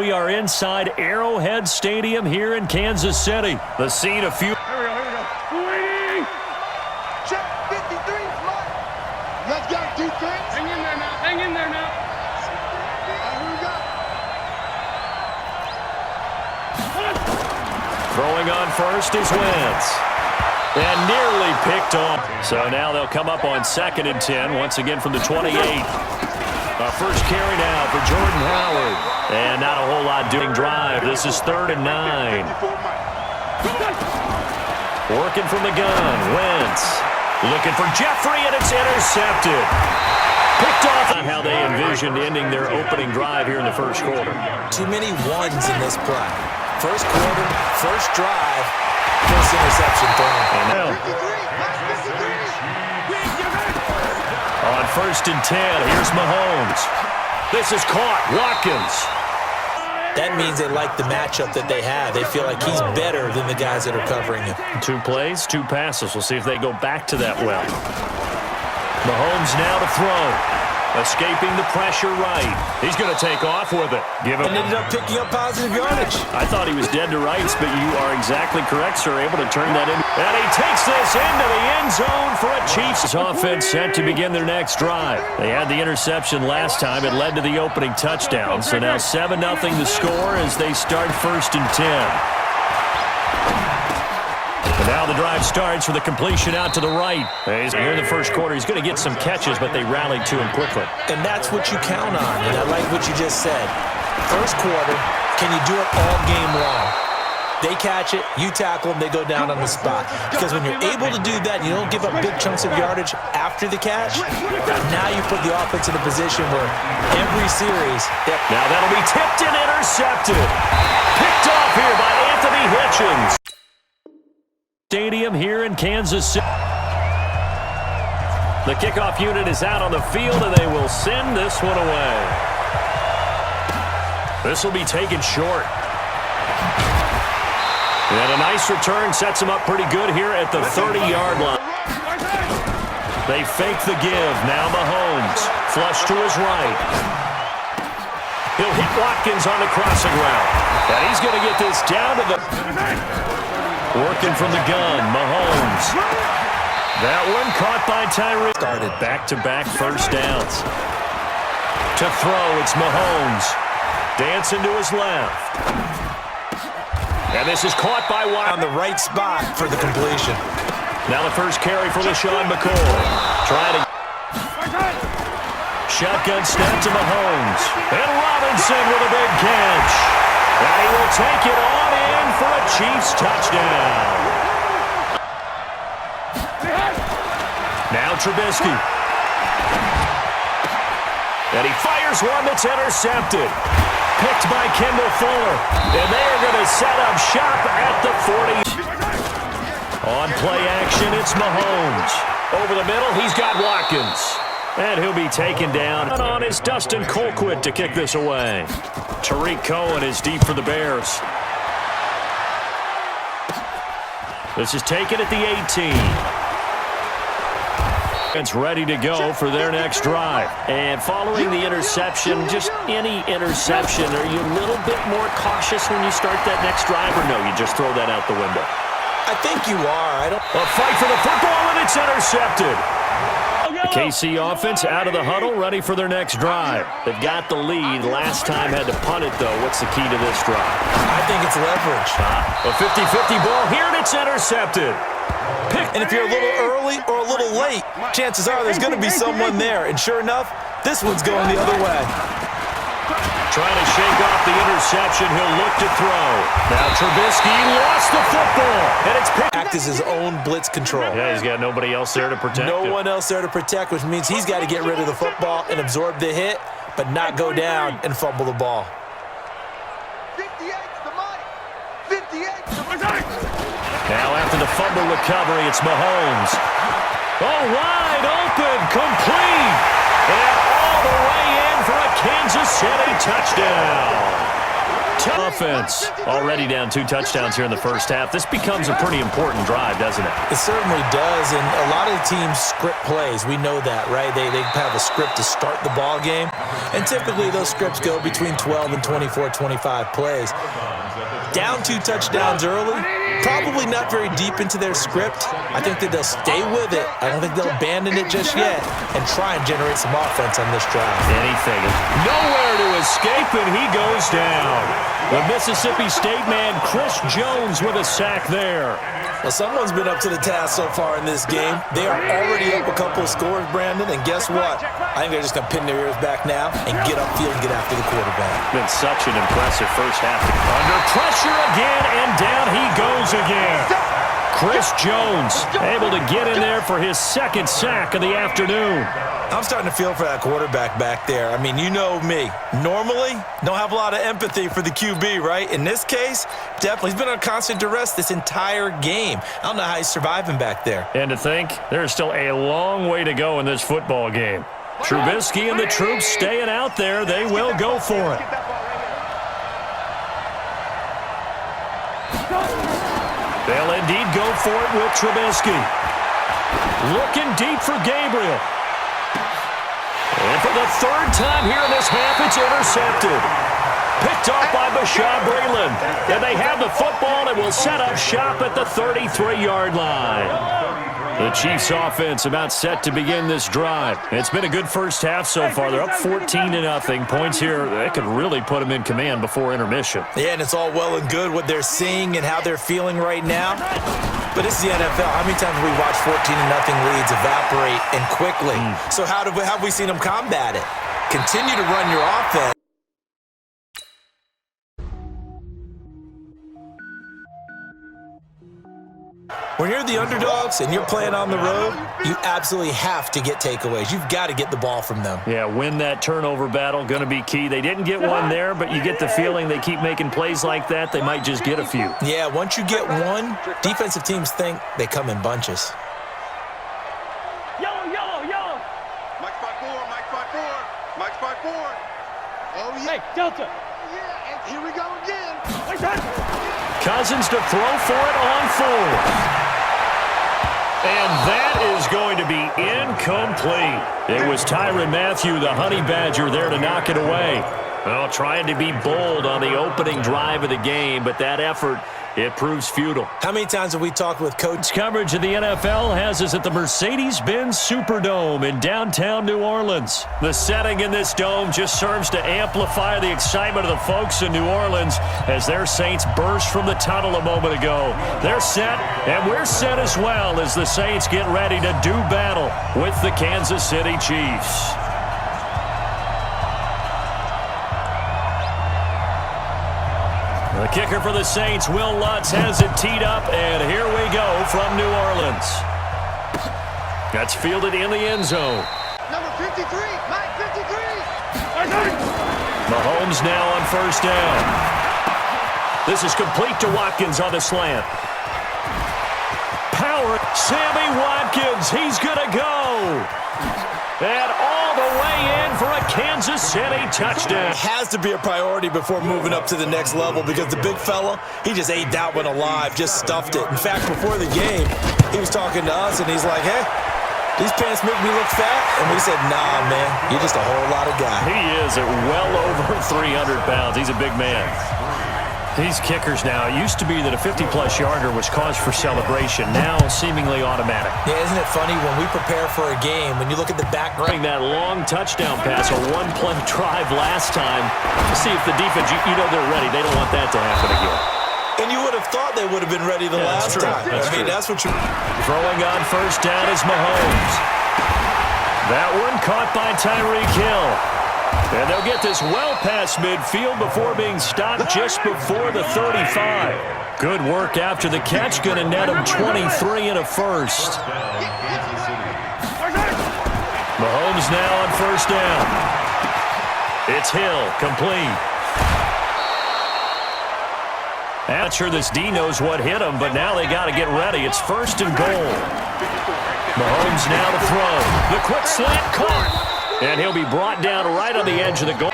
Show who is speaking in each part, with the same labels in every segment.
Speaker 1: We are inside Arrowhead Stadium here in Kansas City. The scene of few.
Speaker 2: Here we go. Waiting.
Speaker 3: Check 53, slide. Let's go, defense.
Speaker 2: Hang in there now. Hang in there now.
Speaker 3: Here we go.
Speaker 1: Throwing on first is Wentz. And nearly picked off. So now they'll come up on 2nd and 10, once again from the 28. First carry now for Jordan Howard. And not a whole lot doing drive. This is 3rd and 9. Working from the gun. Wentz looking for Jeffrey, and it's intercepted. Picked off. How they envisioned ending their opening drive here in the first quarter.
Speaker 4: Too many ones in this play. First quarter, first drive, first interception thrown.
Speaker 1: And now, on 1st and 10, here's Mahomes. This is caught. Watkins.
Speaker 4: That means they like the matchup that they have. They feel like he's better than the guys that are covering him.
Speaker 1: 2 plays, 2 passes. We'll see if they go back to that well. Mahomes now to throw. Escaping the pressure right. He's going to take off with it. Give him.
Speaker 4: And ended up picking up positive yardage.
Speaker 1: I thought he was dead to rights, but you are exactly correct, sir. Able to turn that in. And he takes this into the end zone for a Chiefs offense set to begin their next drive. They had the interception last time. It led to the opening touchdown. So now 7-0 the score as they start 1st and 10. And now the drive starts with a completion out to the right. Here in the first quarter, he's going to get some catches, but they rallied to him quickly.
Speaker 4: And that's what you count on, and I like what you just said. First quarter, can you do it all game long? They catch it, you tackle them, they go down on the spot. Because when you're able to do that, you don't give up big chunks of yardage after the catch, now you put the offense in a position where every series...
Speaker 1: Now that'll be tipped and intercepted. Picked off here by Anthony Hitchens. Stadium here in Kansas City. The kickoff unit is out on the field, and they will send this one away. This will be taken short. And a nice return sets him up pretty good here at the 30-yard line. They fake the give. Now Mahomes. Flush to his right. He'll hit Watkins on the crossing route. And he's going to get this down to the... Working from the gun, Mahomes. That one caught by Tyree. Started back-to-back first downs. To throw, it's Mahomes. Dancing to his left. And this is caught by Watt.
Speaker 4: On the right spot for the completion.
Speaker 1: Now the first carry for LaShawn McCoy. Trying to... Shotgun snap to Mahomes. And Robinson with a big catch. And he will take it on in for a Chiefs touchdown. Now Trubisky. And he fires one that's intercepted. Picked by Kendall Fuller. And they are going to set up shop at the 40. On play action, it's Mahomes. Over the middle, he's got Watkins. And he'll be taken down. And on is Dustin Colquitt to kick this away. Tariq Cohen is deep for the Bears. This is taken at the 18. It's ready to go for their next drive. And following the interception, just any interception, are you a little bit more cautious when you start that next drive, or no, you just throw that out the window?
Speaker 4: I think you are.
Speaker 1: A fight for the football, and it's intercepted. The KC offense out of the huddle, ready for their next drive. They've got the lead. Last time had to punt it, though. What's the key to this drive?
Speaker 4: I think it's leverage.
Speaker 1: A 50-50 ball here, and it's intercepted.
Speaker 4: And if you're a little early or a little late, chances are there's going to be someone there. And sure enough, this one's going the other way.
Speaker 1: Trying to shake off the interception. He'll look to throw. Now Trubisky lost the football. And it's picked.
Speaker 4: Act as his own blitz control.
Speaker 1: Yeah, he's got nobody else there to protect
Speaker 4: No
Speaker 1: him.
Speaker 4: one else there to protect, which means he's got to get rid of the football and absorb the hit, but not go down and fumble the ball.
Speaker 3: 58's the money. 58's the money.
Speaker 1: Now after the fumble recovery, it's Mahomes. Oh, wide open, complete. And all the way in for a Kansas City touchdown. Offense already down 2 touchdowns here in the first half. This becomes a pretty important drive, doesn't it?
Speaker 4: It certainly does, and a lot of the teams script plays. We know that, right? They have a script to start the ball game, and typically those scripts go between 12 and 24, 25 plays. Down 2 touchdowns early, probably not very deep into their script. I think that they'll stay with it. I don't think they'll abandon it just yet and try and generate some offense on this drive.
Speaker 1: Anything. Nowhere to escape, and he goes down. The Mississippi State man, Chris Jones, with a sack there.
Speaker 4: Well, someone's been up to the task so far in this game. They are already up a couple of scores, Brandon, and guess what? I think they're just going to pin their ears back now and get upfield and get after the quarterback.
Speaker 1: Been such an impressive first half. Under pressure again, and down he goes again. Chris Jones able to get in there for his second sack of the afternoon.
Speaker 4: I'm starting to feel for that quarterback back there. I mean, you know me. Normally, don't have a lot of empathy for the QB, right? In this case, definitely. He's been on constant duress this entire game. I don't know how he's surviving back there.
Speaker 1: And to think, there's still a long way to go in this football game. Trubisky and the troops staying out there. They will go for it. They'll indeed go for it with Trubisky. Looking deep for Gabriel. And for the third time here in this half, it's intercepted. Picked off by Bashaud Breeland. And they have the football and will set up shop at the 33-yard line. The Chiefs offense about set to begin this drive. It's been a good first half so far. They're up 14-0. Points here, that could really put them in command before intermission.
Speaker 4: Yeah, and it's all well and good what they're seeing and how they're feeling right now. But this is the NFL. How many times have we watched 14-0 leads evaporate and quickly? So how have we seen them combat it? Continue to run your offense. When you're the underdogs and you're playing on the road, you absolutely have to get takeaways. You've got to get the ball from them.
Speaker 1: Yeah, win that turnover battle, going to be key. They didn't get one there, but you get the feeling they keep making plays like that, they might just get a few.
Speaker 4: Yeah, once you get one, defensive teams think they come in bunches.
Speaker 2: Yellow, yellow, yellow.
Speaker 3: Mike 5-4, Mike 5-4, Mike 5-4. Oh, yeah.
Speaker 2: Hey, Delta.
Speaker 3: Yeah, and here we go again.
Speaker 2: Wait, that.
Speaker 1: Cousins to throw for it on 4. And that is going to be incomplete. It was Tyrann Mathieu, the Honey Badger, there to knock it away. Well, trying to be bold on the opening drive of the game, but that effort, it proves futile.
Speaker 4: How many times have we talked with Coach?
Speaker 1: Coverage of the NFL has us at the Mercedes-Benz Superdome in downtown New Orleans. The setting in this dome just serves to amplify the excitement of the folks in New Orleans as their Saints burst from the tunnel a moment ago. They're set, and we're set as well as the Saints get ready to do battle with the Kansas City Chiefs. The kicker for the Saints, Will Lutz, has it teed up, and here we go from New Orleans. That's fielded in the end zone.
Speaker 3: Number 53, Mike 53.
Speaker 1: Mahomes now on first down. This is complete to Watkins on the slant. Power, Sammy Watkins, he's going to go. And all the way in for a Kansas City touchdown.
Speaker 4: It has to be a priority before moving up to the next level because the big fella, he just ate that one alive, just stuffed it. In fact, before the game, he was talking to us, and he's like, hey, these pants make me look fat? And we said, nah, man, you're just a whole lot of guy.
Speaker 1: He is at well over 300 pounds. He's a big man. These kickers now, it used to be that a 50-plus yarder was cause for celebration, now seemingly automatic.
Speaker 4: Yeah, isn't it funny when we prepare for a game, when you look at the background.
Speaker 1: That long touchdown pass, a one-play drive last time, to see if the defense, you know they're ready. They don't want that to happen again.
Speaker 4: And you would have thought they would have been ready the last time. That's what you...
Speaker 1: Throwing on first down is Mahomes. That one caught by Tyreek Hill. And they'll get this well past midfield before being stopped just before the 35. Good work after the catch, going to net him 23 and a first. Mahomes now on first down. It's Hill, complete. I'm not sure this D knows what hit him, but now they got to get ready. It's first and goal. Mahomes now to throw. The quick slant caught. And he'll be brought down right on the edge of the goal.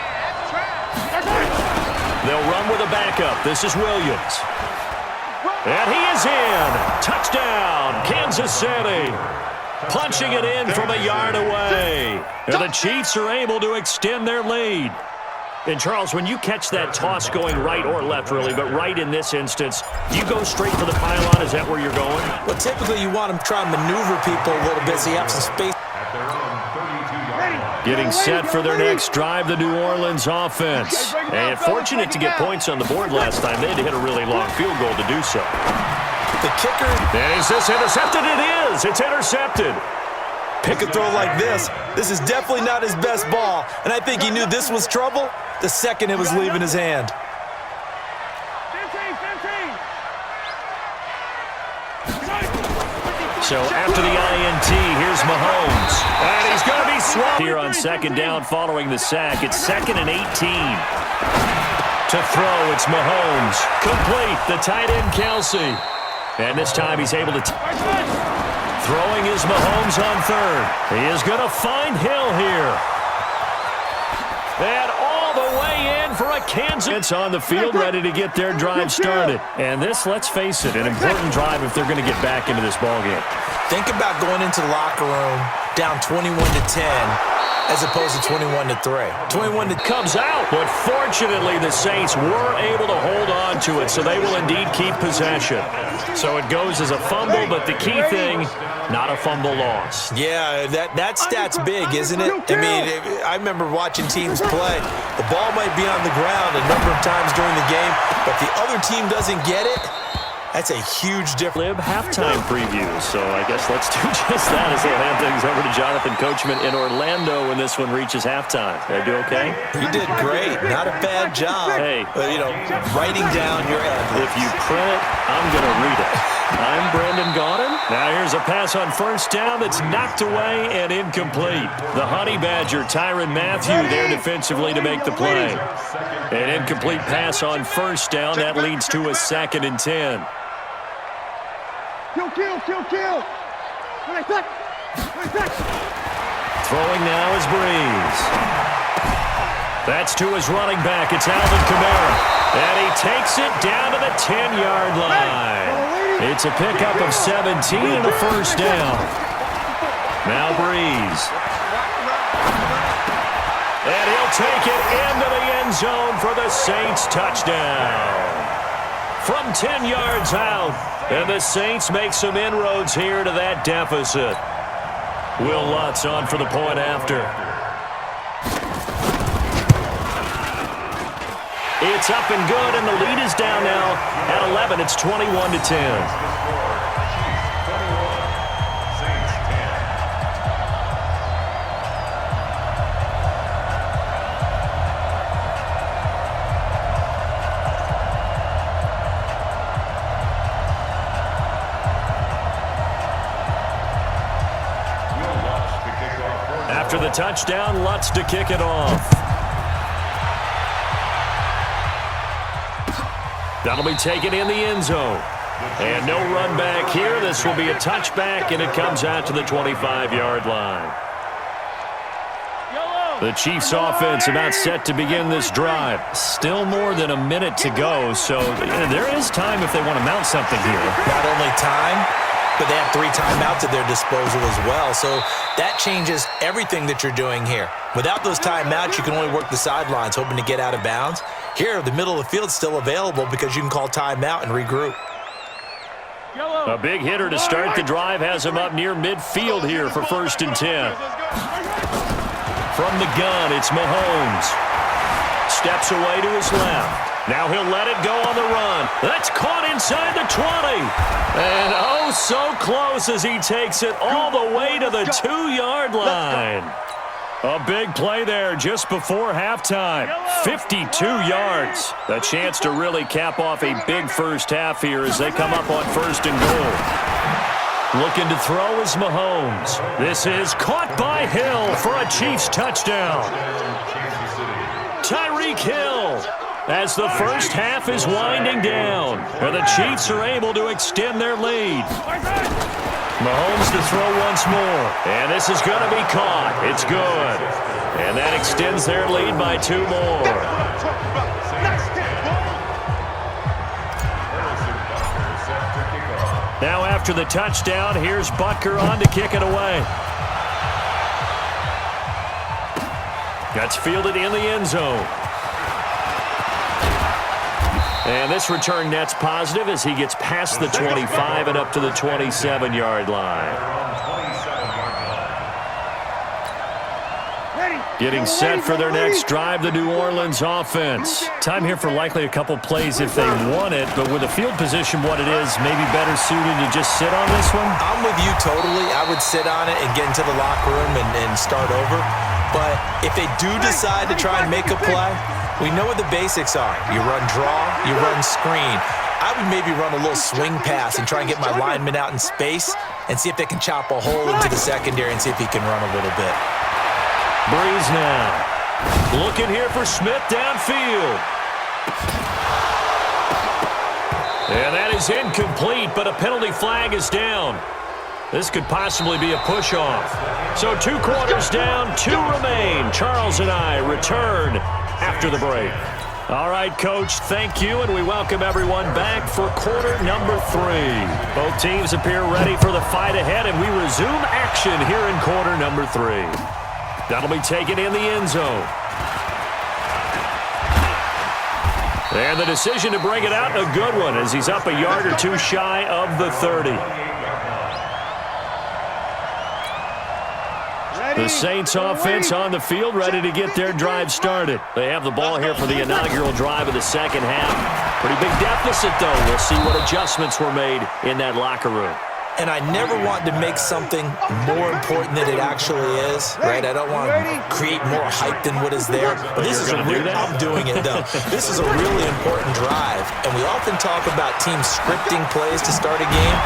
Speaker 1: They'll run with a backup. This is Williams. And he is in. Touchdown, Kansas City. Punching it in from a yard away. And the Chiefs are able to extend their lead. And, Charles, when you catch that toss going right or left, really, but right in this instance, do you go straight for the pylon? Is that where you're going?
Speaker 4: Well, typically you want them to try and maneuver people a little bit so you have some space.
Speaker 1: Getting set for their next drive, the New Orleans offense. And fortunate to get points on the board last time. They had to hit a really long field goal to do so.
Speaker 4: The kicker.
Speaker 1: And is this intercepted? It is. It's intercepted.
Speaker 4: Pick a throw like this. This is definitely not his best ball. And I think he knew this was trouble the second it was leaving his hand.
Speaker 2: 15.
Speaker 1: So after the INT, here's Mahomes. And he's going to be swamped here on second down following the sack. It's 2nd and 18. To throw, it's Mahomes. Complete, the tight end, Kelsey. And this time he's able to... Throwing is Mahomes on third. He is going to find Hill here. And all the way in for a Kansas. It's on the field, ready to get their drive started. And this, let's face it, an important drive if they're going to get back into this ballgame.
Speaker 4: Think about going into the locker room down 21-10 as opposed to 21-3. 21
Speaker 1: comes out, but fortunately the Saints were able to hold on to it, so they will indeed keep possession. So it goes as a fumble, but the key thing, not a fumble loss.
Speaker 4: Yeah, that stat's big, isn't it? I mean, I remember watching teams play. The ball might be on the ground a number of times during the game, but if the other team doesn't get it, that's a huge difference.
Speaker 1: Halftime previews, so I guess let's do just that as we'll hand things over to Jonathan Coachman in Orlando when this one reaches halftime. Did I do okay?
Speaker 4: You did great. Not a bad job.
Speaker 1: Hey.
Speaker 4: Writing down your ad.
Speaker 1: If you print it, I'm going to read it. I'm Brandon Gaudin. Now here's a pass on first down that's knocked away and incomplete. The Honey Badger, Tyrann Mathieu, there defensively to make the play. An incomplete pass on first down. That leads to a 2nd and 10.
Speaker 2: Kill.
Speaker 1: Throwing now is Breeze. That's to his running back. It's Alvin Kamara. And he takes it down to the 10-yard line. It's a pickup of 17 and a first down. Now Breeze. And he'll take it into the end zone for the Saints touchdown. From 10 yards out. And the Saints make some inroads here to that deficit. Will Lutz on for the point after. It's up and good, and the lead is down now at 11. It's 21-10. After the touchdown, Lutz to kick it off. That'll be taken in the end zone. And no run back here. This will be a touchback, and it comes out to the 25-yard line. The Chiefs offense about set to begin this drive. Still more than a minute to go, so there is time if they want to mount something here.
Speaker 4: Not only time, but they have 3 timeouts at their disposal as well. So that changes everything that you're doing here. Without those timeouts, you can only work the sidelines, hoping to get out of bounds. Here, the middle of the field's still available because you can call timeout and regroup.
Speaker 1: A big hitter to start the drive has him up near midfield here for 1st and 10. From the gun, it's Mahomes. Steps away to his left. Now he'll let it go on the run. That's caught inside the 20. And oh, so close as he takes it all the way to the 2-yard line. A big play there just before halftime. 52 yards. A chance to really cap off a big first half here as they come up on 1st and goal. Looking to throw is Mahomes. This is caught by Hill for a Chiefs touchdown. Tyreek Hill. As the first half is winding down, and the Chiefs are able to extend their lead. Mahomes to throw once more, and this is going to be caught. It's good, and that extends their lead by 2 more. Now after the touchdown, here's Butker on to kick it away. That's fielded in the end zone. And this return net's positive as he gets past the 25 and up to the 27-yard line. Getting set for their next drive, the New Orleans offense. Time here for likely a couple plays if they want it, but with the field position what it is, maybe better suited to just sit on this one?
Speaker 4: I'm with you totally. I would sit on it and get into the locker room and start over. But if they do decide to try and make a play, we know what the basics are. You run draw, you run screen. I would maybe run a little swing pass and try and get my lineman out in space and see if they can chop a hole into the secondary and see if he can run a little bit.
Speaker 1: Breeze now. Looking here for Smith downfield. And that is incomplete, but a penalty flag is down. This could possibly be a push-off. So 2 quarters down, 2 remain. Charles and I return after the break. All right, Coach, thank you, and we welcome everyone back for quarter number 3. Both teams appear ready for the fight ahead, and we resume action here in quarter number 3. That'll be taken in the end zone. And the decision to bring it out, a good one, as he's up a yard or 2 shy of the 30. The Saints offense on the field, ready to get their drive started. They have the ball here for the inaugural drive of the second half. Pretty big deficit, though. We'll see what adjustments were made in that locker room.
Speaker 4: And I never want to make something more important than it actually is, right? I don't want to create more hype than what is there. But this is a real, I'm doing it, though. This is a really important drive. And we often talk about teams scripting plays to start a game.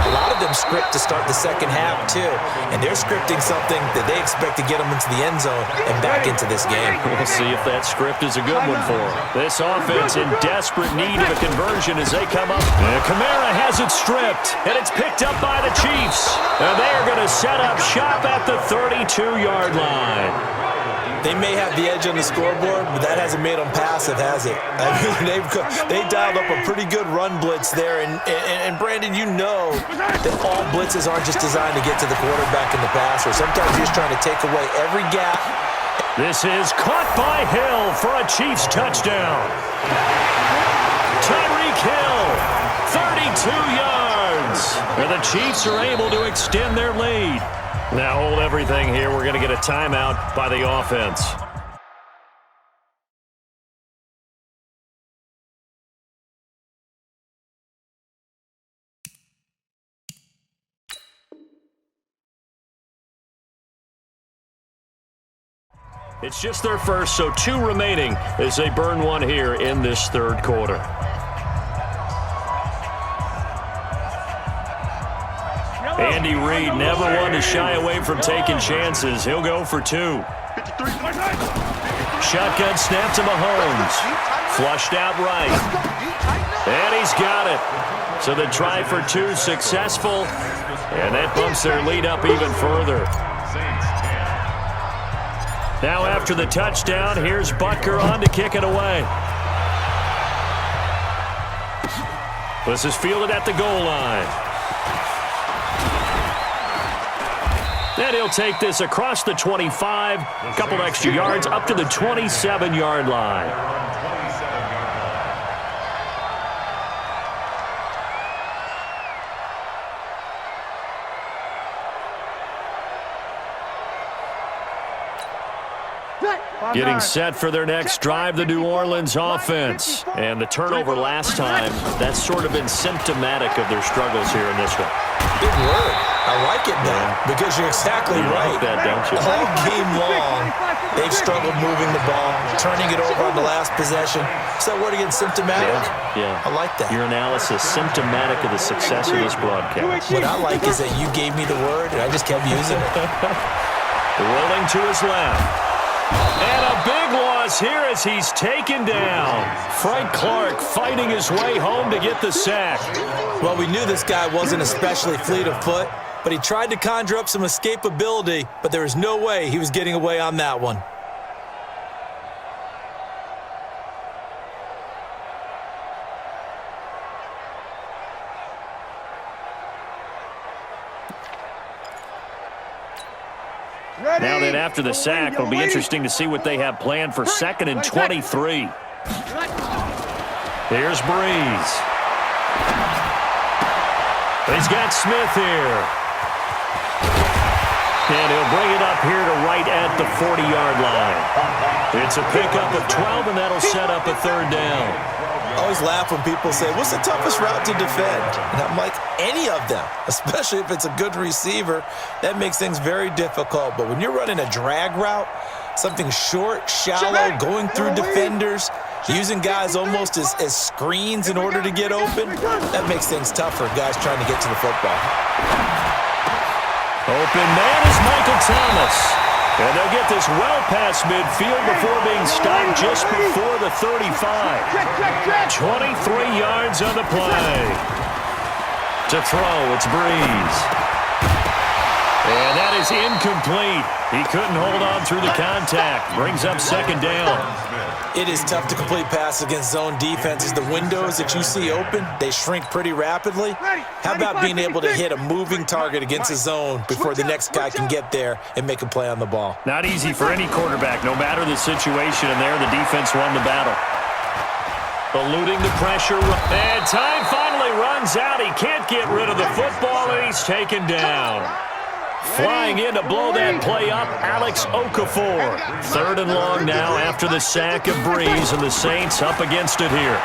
Speaker 4: A lot of them script to start the second half, too. And they're scripting something that they expect to get them into the end zone and back into this game.
Speaker 1: We'll see if that script is a good one for them. This offense in desperate need of a conversion as they come up. And Kamara has it stripped, and it's picked up by the Chiefs. And they're going to set up shop at the 32-yard line.
Speaker 4: They may have the edge on the scoreboard, but that hasn't made them passive, has it? I mean, they dialed up a pretty good run blitz there. And Brandon, you know that all blitzes aren't just designed to get to the quarterback and the passer. Sometimes you're just trying to take away every gap.
Speaker 1: This is caught by Hill for a Chiefs touchdown. Tyreek Hill, 32 yards. And the Chiefs are able to extend their lead. Now hold everything here. We're going to get a timeout by the offense. It's just their first, so 2 remaining as they burn one here in this third quarter. Andy Reid never one to shy away from taking chances. He'll go for 2. Shotgun snap to Mahomes. Flushed out right. And he's got it. So the try for 2 successful. And that bumps their lead up even further. Now after the touchdown, here's Butker on to kick it away. This is fielded at the goal line. And he'll take this across the 25, a couple extra yards up to the 27-yard line. Getting set for their next drive, the New Orleans offense. And the turnover last time, that's sort of been symptomatic of their struggles here in this one.
Speaker 4: Good word. I like it now because you're exactly right.
Speaker 1: Like that, don't you?
Speaker 4: All game long, they've struggled moving the ball, turning it over on the last possession. So what again, symptomatic?
Speaker 1: Yeah.
Speaker 4: I like that.
Speaker 1: Your analysis, symptomatic of the success of this broadcast.
Speaker 4: What I like is that you gave me the word, and I just kept using it.
Speaker 1: Rolling to his left. And a big loss here as he's taken down. Frank Clark fighting his way home to get the sack.
Speaker 4: Well, we knew this guy wasn't especially fleet of foot, but he tried to conjure up some escapability, but there was no way he was getting away on that one.
Speaker 1: Now then, after the sack, it'll be interesting to see what they have planned for 2nd and 23. Here's Breeze. He's got Smith here. And he'll bring it up here to right at the 40-yard line. It's a pickup of 12, and that'll set up a 3rd down.
Speaker 4: I always laugh when people say, what's the toughest route to defend? And I'm like, any of them, especially if it's a good receiver. That makes things very difficult. But when you're running a drag route, something short, shallow, going through defenders, using guys almost as screens in order to get open, that makes things tough for guys trying to get to the football.
Speaker 1: Open man is Michael Thomas. And they'll get this well past midfield before being stopped just before the 35. 23 yards on the play. To throw, it's Breeze. And that is incomplete. He couldn't hold on through the contact. Brings up 2nd down.
Speaker 4: It is tough to complete passes against zone defenses. The windows that you see open, they shrink pretty rapidly. How about being able to hit a moving target against a zone before the next guy can get there and make a play on the ball?
Speaker 1: Not easy for any quarterback, no matter the situation. And there, the defense won the battle. Eluding the pressure. And time finally runs out. He can't get rid of the football, and he's taken down. Flying in to blow that play up, Alex Okafor. 3rd and long now after the sack of Breeze, and the Saints up against it here.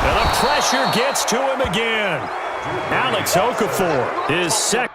Speaker 1: And the pressure gets to him again. Alex Okafor, his second.